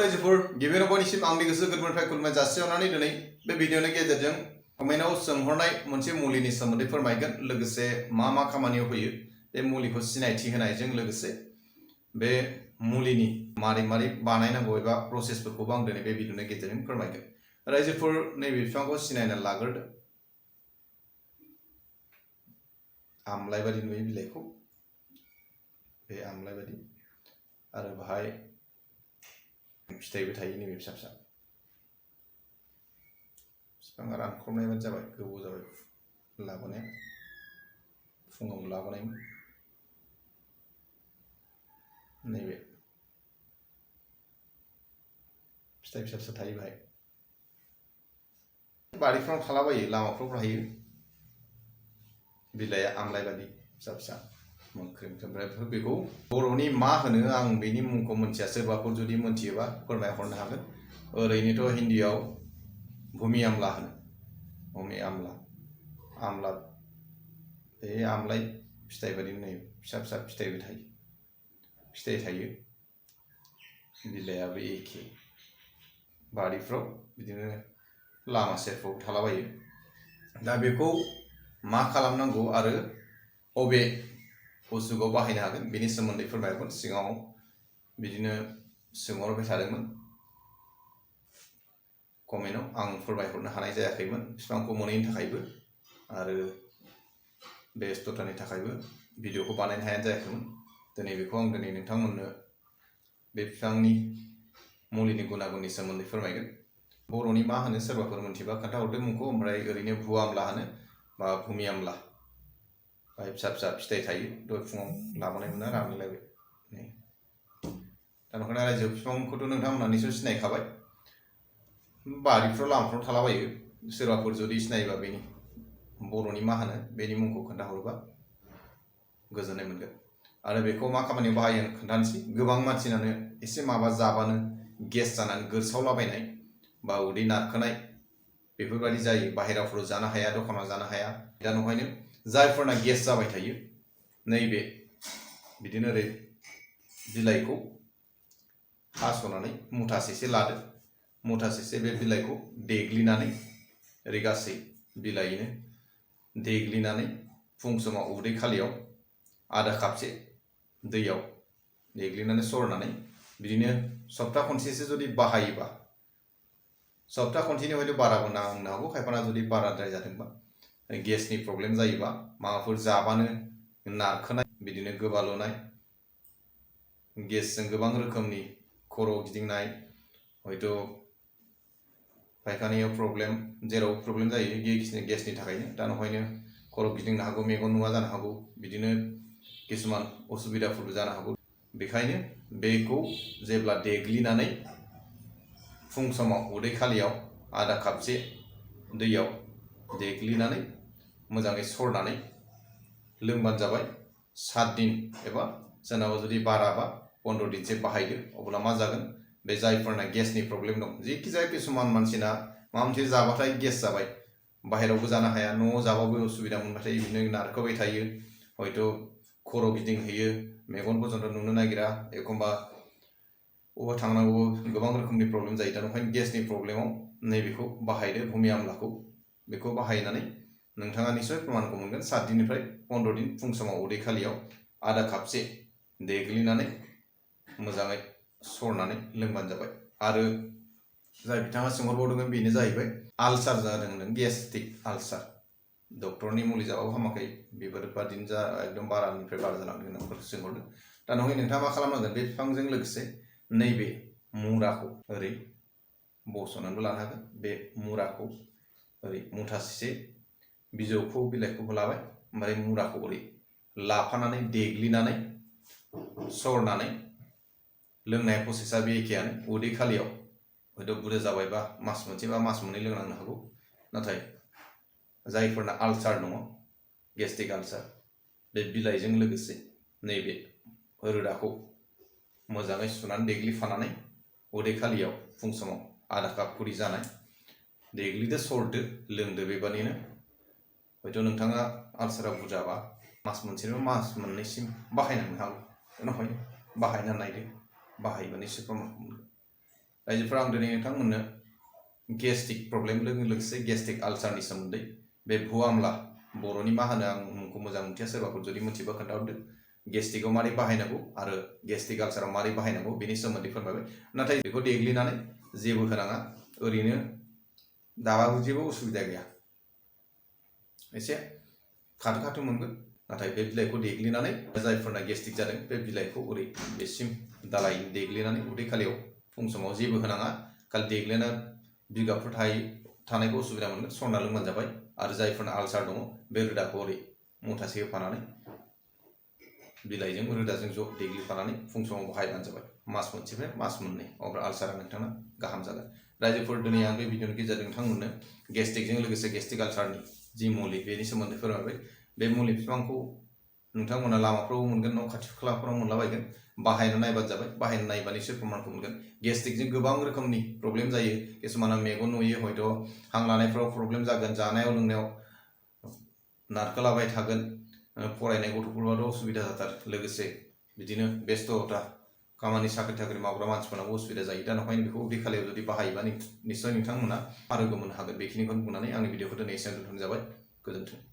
रायजोफोर गिबियावनो बयनिसिम आंनि गोसो गोरबोनिफ्राय खुलुमनाय जासिहरनानै दिनै बे भिडिअनि गेजेरजों कमेन्टआव सोंहरनाय मोनसे मुलिनि सोमोन्दै फोरमायगोन लोगोसे मा खामानियाव होयो बे मुलिखौ सिनायथि होनायजों लोगोसे बे मुलिनि मारै बानायनांगौ एबा प्रसेसफोरखौबो आं दिनै बे भिडिअनि गेजेरजों फोरमायगोन। रायजोफोर नैबे बिफांखौ सिनायना लाग्रोदो। आमलाय बायदि नुयो बिलाइखौ, बे आमलाय बायदि आरो बाहाय फिथाइबो थायो नैबे फिसा फिसा। बिफाङा रानख्रबनाय बायदि जाबाय, गोबाव जाबाय लाबोनाया, फुङाव लाबोनायमोन। नैबे फिथाइ फिसा फिसा थायो बाहाय, बारिफ्राव थालाबायो, लामाफ्राव थायो। बिलाइया आमलाय बायदि फिसा फिसा मोख्रे ओमफ्राय बेखौ बर'नि मा होनो आं बेनि मुंखौ मोनथिया, सोरबाफोर जुदि मोनथियोबा फोरमायहरनो हागोन। ओरैनोथ' हिन्दीआव भुमि आमला होनो, भुमि आमला बे आमलाय फिथाइ बायदि नै फिसा फिसा फिथाइबो थायो, फिथाइ थायो, बिलाइयाबो एखे। बारिफ्राव बिदिनो लामा सेरफ्राव थालाबायो। दा बेखौ मा खालामनांगौ आरो अबे बुस्थुखौ बाहायनो हागोन बेनि सोमोन्दै फोरमायगोन। सिगाङाव बिदिनो सोंहरबाय थादोंमोन कमेन्टआव, आं फोरमायहरनो हानाय जायाखैमोन बिफांखौ मोनैनि थाखायबो आरो बेस्थ'तानि थाखायबो भिडिअखौ बानायनो हायानो जायाखैमोन। दिनै बेखौ आं नोंथांमोननो बे बिफांनि मुलिनि गुनागुननि सोमोन्दै फोरमायगोन। बर'नि मा होनो सोरबाफोर मोनथिबा खोन्थाहरदो मुंखौ। ओमफ्राय ओरैनो भुवा आमला होनो बा भुमि आमला, बाहाय फिसा फिसा फिथाइ थायो। दहाय फुङाव लाबोनायमोन आरो रानलायलायबाय नै। दा नोंथाङा रायजो बिफांखौथ' नोंथांमोना निसय सिनायखाबाय, बारिफ्राव लामाफ्राव थालाबायो। सोरबाफोर जुदि सिनायोबा बेनि बर'नि मा होनो बेनि मुंखौ खोन्थाहरोबा गोजोननाय मोनगोन। आरो बेखौ मा खामानियाव बाहायो आं खोन्थानोसै। गोबां मानसिनानो एसे माबा जाबानो गेस जानानै गोरसावलाबायनाय बा उदै नारखोनाय बेफोरबायदि जायो, बाहेराफ्राव जानो हाया, दखानाव जानो हाया। दा नंखायनो जायफोरना गेस जाबाय थायो, नैबे बिदिनो ओरै बिलाइखौ हास'नानै मुथासेसो लादो। मुथासेसो बे बिलाइखौ देग्लिनानै ओरै गासै बिलाइयैनो देग्लिनानै फुं समाव उदै खालियाव आधा कापसे दैयाव देग्लिनानै सरनानै बिदिनो सप्ता खनसेसो जुदि बाहायोबा, सप्ता खनसेनि हयथ' बाराबो नांनो हागौ, खायफाना जुदि बाराद्राय जादोंबा, गेसनि प्रब्लेम जायोबा, माबाफोर जाबानो नारखोनाय, बिदिनो गोबाल'नाय, गेसजों गोबां रोखोमनि खर' गिदिंनाय, हयथ' फायखानायाव प्रब्लेम, जेराव प्रब्लेम जायो गेसनि थाखायनो। दा नंखायनो खर' गिदिंनो हागौ, मेगन नुवा जानो हागौ, बिदिनो किसुमान असुबिदाफोरबो जानो हागौ। बेखायनो बेखौ जेब्ला देग्लिनानै फुं समाव उदै खालियाव आधा कापसे दैयाव देग्लिनानै मोजाङै सरनानै लोंबानो जाबाय। 7 दिन एबा सोरनाबा जुदि बाराबा 15 दिनसो बाहायदो। अब्ला मा जागोन, बे जायफोरना गेसनि प्रब्लेम दं, जेखिजाया किसुमान मानसिना माबा मोनसे जाबाथाय गेस जाबाय, बाहेरायावबो जानो हाया, न'आव जाबाबो उसुबिदा मोनबाथाय बिदिनो नारखोबाय थायो, हयथ' खर' गिदिंहैयो, मेगन गोजोंथ' नुनो नागिरा, एखमबा बबेबा थांनांगौ, गोबां रोखोमनि प्रब्लेम जायो। दा ओंखायनो गेसनि प्रब्लेमाव नैबेखौ बाहायदो, भुमि आमलाखौ। बेखौ बाहायनानै नोंथाङा निसय प्रमानखौ मोनगोन। 7 दिननिफ्राय 15 दिन फुं समाव उदै खालियाव आधा कापसे देग्लिनानै मोजाङै सरनानै लोंबानो जाबाय। आरो जाय बिथाङा सोंहरबावदोंमोन बेनो जाहैबाय आलसार जादों होनदों, गेस्ट्रिक आलसार। डक्टरनि मुलि जाबाबो हामाखै, बेफोरबादिनो एकदम बारानिफ्राय बारा जालांदों होननानै सोंहरदों। दा नंखायनो नोंथाङा मा खालामनांगोन, बे बिफांजों लोगोसे नैबे मुराखौ ओरै बस'नानैबो लानो हागोन। बे मुराखौ ओरै मुथासेसे बिजौखौ बिलाइखौबो लाबाय, ओमफ्राय मुराखौ ओरै लाफानानै देग्लिनानै सरनानै लोंनाय प्रसेसा बे एखेयानो। उदै खालियाव हयथ' बुरजा जाबायबा मास मोनसे बा मास मोननै लोंनांनो हागौ। नाथाय जायफोरना आलसार दङ, गेस्ट्रिक आलसार, बे बिलाइजों लोगोसे नैबे रोदाखौ मोजाङै सुनानै देग्लिफानानै उदै खालियाव फुं समाव आधा काप खरि जानाय देग्लिदो, सरदो, लोंदो। बेबादिनो हयथ' नोंथाङा आलसारा बुरजाबा मास मोनसेनिफ्राय मास मोननैसिम बाहायनांनो हागौ। उनावहाय बाहायना नायदो, बाहायबा निश्चय प्रमानखौ मोनगोन। रायजोफोरा आं दिनै नोंथांमोननो गेस्ट्रिक प्रब्लेम लोगोसे गेस्ट्रिक आलसारनि सोमोन्दै बे भुआमला बर'नि मा होनो आं मुंखौ मोजां मोनथिया सोरबाफोर जुदि मोनथिबा खोन्थाहरदो गेस्ट्रिकआव मारै बाहायनांगौ आरो गेस्ट्रिक आलसाराव मारै बाहायनांगौ बेनि सोमोन्दै फोरमायबाय नाथाय बेखौ देग्लिनानै जेबो होनाङा ओरैनो दाबाबो जेबो उसुबिदा गैया एसे खाथो खाथो मोनगोन नाथाय बे बिलाइखौ देग्लिनानै जायफोरना गेस्ट्रिक जादों बे बिलाइखौ ओरै बेसिम दालाय देग्लिनानै उदै खालियाव फुं समाव जेबो होनाङा खालि देग्लिना बिगाबफोर थानायखौ उसुबिदा मोनगोन सरना लोंबानो जाबाय आरो जायफोरना आलसार दङ बे रोदाखौ ओरै मुथासे होफानानै बिलाइजों रोदाजों ज' देग्लिफानानै फुं समाव बाहायबानो जाबाय मास मोनसेनिफ्राय मास मोननै अब्ला आलसारा नोंथांना गाहाम जागोन रायजोफोर दिनै आं बे भिडिअनि गेजेरजों नोंथांमोननो गेस्ट्रिकजों लोगोसे गेस्ट्रिक आलसारनि जि मुलि बेनि सोमोन्दै फोरमायबाय बे मुलि बिफांखौ नोंथांमोना लामाफ्राव मोनगोन न' खाथि खालाफ्राव मोनलाबायगोन बाहायनो नायबानो जाबाय बाहायनो नायबा निश्चय प्रमाणखौ मोनगोन गेस्ट्रिकजों गोबां रोखोमनि प्रब्लेम जायो किसुमाना मेगन नुयो हयथ' हां लानायफ्राव प्रब्लेम जागोन जानायाव लोंनायाव नारखोलाबाय थागोन फरायनाय गथ'फोरबाथ' उसुबिदा जाथारो लोगोसे बिदिनो बेस्थ'ता खामानि साख्रि मावग्रा मानसिफोरनाबो उसुबिदा जायो दा नंखायनो बेखौ उदै खालियाव जुदि बाहायोबा निश्चय नोंथांमोना आरोग्य मोननो हागोन बेखिनिखौनो बुंनानै आंनि भिडिअखौ दिनै एसेयावनो दोनथ'नाय जाबाय गोजोन्थों।